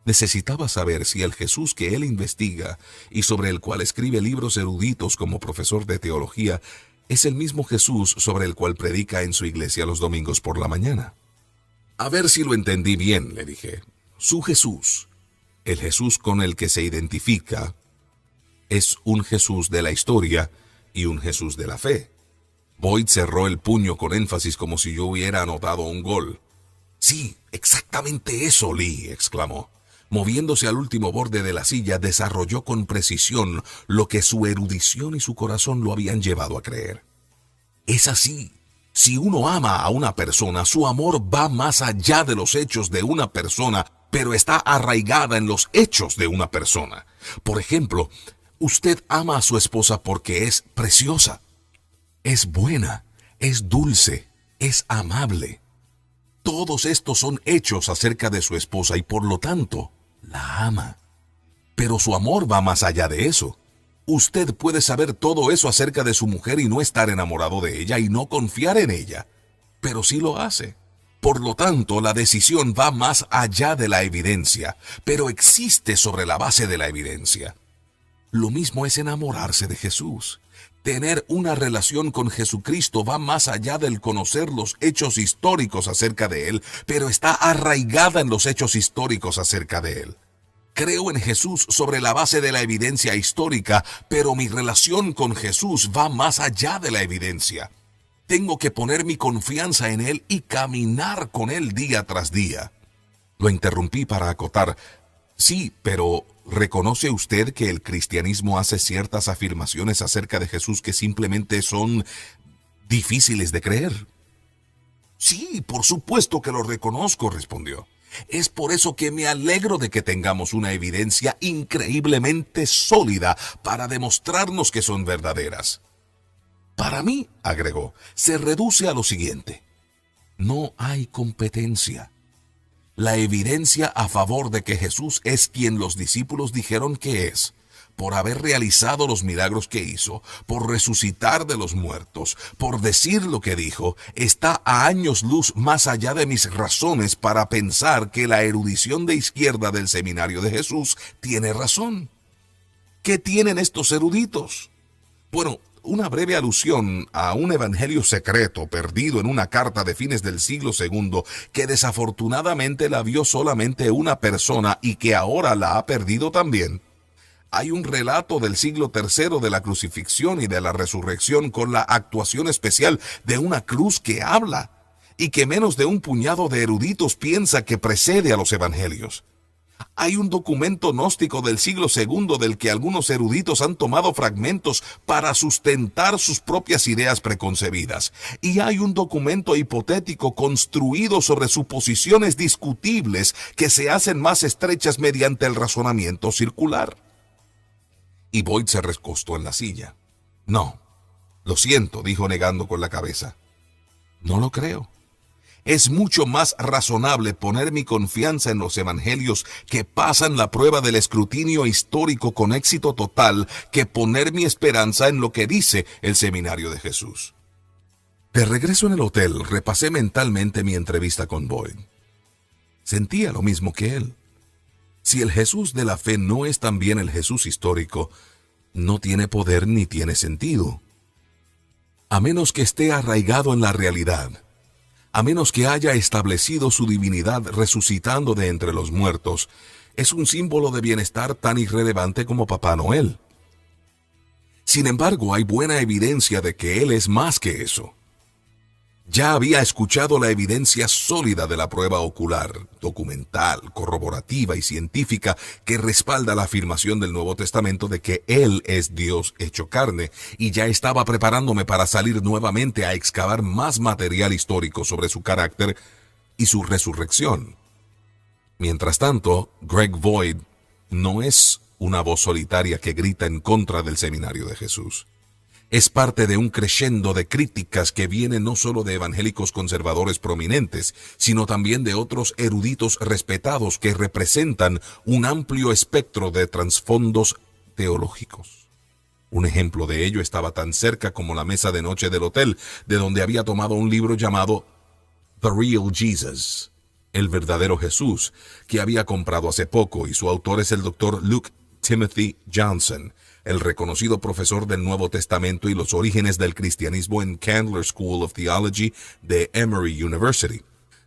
Necesitaba saber si el Jesús que él investiga y sobre el cual escribe libros eruditos como profesor de teología es el mismo Jesús sobre el cual predica en su iglesia los domingos por la mañana. A ver si lo entendí bien, le dije. Su Jesús, el Jesús con el que se identifica, es un Jesús de la historia y un Jesús de la fe. Boyd cerró el puño con énfasis como si yo hubiera anotado un gol. Sí, exactamente eso, Lee, exclamó. Moviéndose al último borde de la silla, desarrolló con precisión lo que su erudición y su corazón lo habían llevado a creer. Es así. Si uno ama a una persona, su amor va más allá de los hechos de una persona, pero está arraigada en los hechos de una persona. Por ejemplo, usted ama a su esposa porque es preciosa, es buena, es dulce, es amable. Todos estos son hechos acerca de su esposa y por lo tanto la ama. Pero su amor va más allá de eso. Usted puede saber todo eso acerca de su mujer y no estar enamorado de ella y no confiar en ella, pero sí lo hace. Por lo tanto, la decisión va más allá de la evidencia, pero existe sobre la base de la evidencia. Lo mismo es enamorarse de Jesús. Tener una relación con Jesucristo va más allá del conocer los hechos históricos acerca de Él, pero está arraigada en los hechos históricos acerca de Él. Creo en Jesús sobre la base de la evidencia histórica, pero mi relación con Jesús va más allá de la evidencia. Tengo que poner mi confianza en Él y caminar con Él día tras día. Lo interrumpí para acotar. Sí, pero ¿reconoce usted que el cristianismo hace ciertas afirmaciones acerca de Jesús que simplemente son difíciles de creer? Sí, por supuesto que lo reconozco, respondió. Es por eso que me alegro de que tengamos una evidencia increíblemente sólida para demostrarnos que son verdaderas. Para mí, agregó, se reduce a lo siguiente. No hay competencia. La evidencia a favor de que Jesús es quien los discípulos dijeron que es, por haber realizado los milagros que hizo, por resucitar de los muertos, por decir lo que dijo, está a años luz más allá de mis razones para pensar que la erudición de izquierda del seminario de Jesús tiene razón. ¿Qué tienen estos eruditos? Bueno, una breve alusión a un evangelio secreto perdido en una carta de fines del siglo II que desafortunadamente la vio solamente una persona y que ahora la ha perdido también. Hay un relato del siglo III de la crucifixión y de la resurrección con la actuación especial de una cruz que habla y que menos de un puñado de eruditos piensa que precede a los evangelios. Hay un documento gnóstico del siglo II del que algunos eruditos han tomado fragmentos para sustentar sus propias ideas preconcebidas. Y hay un documento hipotético construido sobre suposiciones discutibles que se hacen más estrechas mediante el razonamiento circular. Y Boyd se recostó en la silla. No, lo siento, dijo negando con la cabeza. No lo creo. Es mucho más razonable poner mi confianza en los evangelios que pasan la prueba del escrutinio histórico con éxito total que poner mi esperanza en lo que dice el Seminario de Jesús. De regreso en el hotel, repasé mentalmente mi entrevista con Boyd. Sentía lo mismo que él. Si el Jesús de la fe no es también el Jesús histórico, no tiene poder ni tiene sentido. A menos que esté arraigado en la realidad, a menos que haya establecido su divinidad resucitando de entre los muertos, es un símbolo de bienestar tan irrelevante como Papá Noel. Sin embargo, hay buena evidencia de que él es más que eso. Ya había escuchado la evidencia sólida de la prueba ocular, documental, corroborativa y científica que respalda la afirmación del Nuevo Testamento de que Él es Dios hecho carne, y ya estaba preparándome para salir nuevamente a excavar más material histórico sobre su carácter y su resurrección. Mientras tanto, Greg Boyd no es una voz solitaria que grita en contra del Seminario de Jesús. Es parte de un crescendo de críticas que viene no solo de evangélicos conservadores prominentes, sino también de otros eruditos respetados que representan un amplio espectro de trasfondos teológicos. Un ejemplo de ello estaba tan cerca como la mesa de noche del hotel, de donde había tomado un libro llamado The Real Jesus, el verdadero Jesús, que había comprado hace poco, y su autor es el Dr. Luke Timothy Johnson, el reconocido profesor del Nuevo Testamento y los orígenes del cristianismo en Candler School of Theology de Emory University.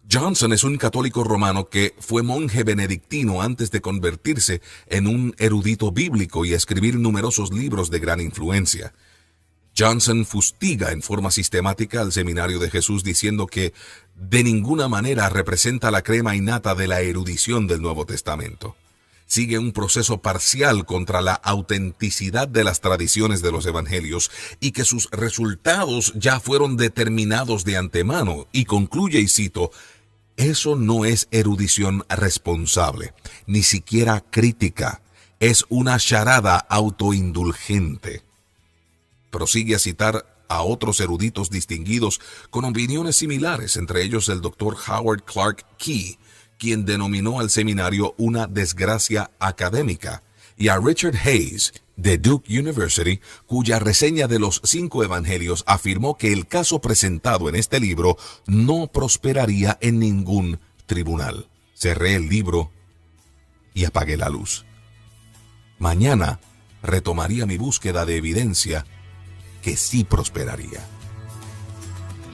Johnson es un católico romano que fue monje benedictino antes de convertirse en un erudito bíblico y escribir numerosos libros de gran influencia. Johnson fustiga en forma sistemática al Seminario de Jesús diciendo que de ninguna manera representa la crema innata de la erudición del Nuevo Testamento. Sigue un proceso parcial contra la autenticidad de las tradiciones de los evangelios y que sus resultados ya fueron determinados de antemano, y concluye, y cito, eso no es erudición responsable, ni siquiera crítica, es una charada autoindulgente. Prosigue a citar a otros eruditos distinguidos con opiniones similares, entre ellos el Dr. Howard Clark Key, quien denominó al seminario una desgracia académica, y a Richard Hayes, de Duke University, cuya reseña de los 5 evangelios afirmó que el caso presentado en este libro no prosperaría en ningún tribunal. Cerré el libro y apagué la luz. Mañana retomaría mi búsqueda de evidencia que sí prosperaría.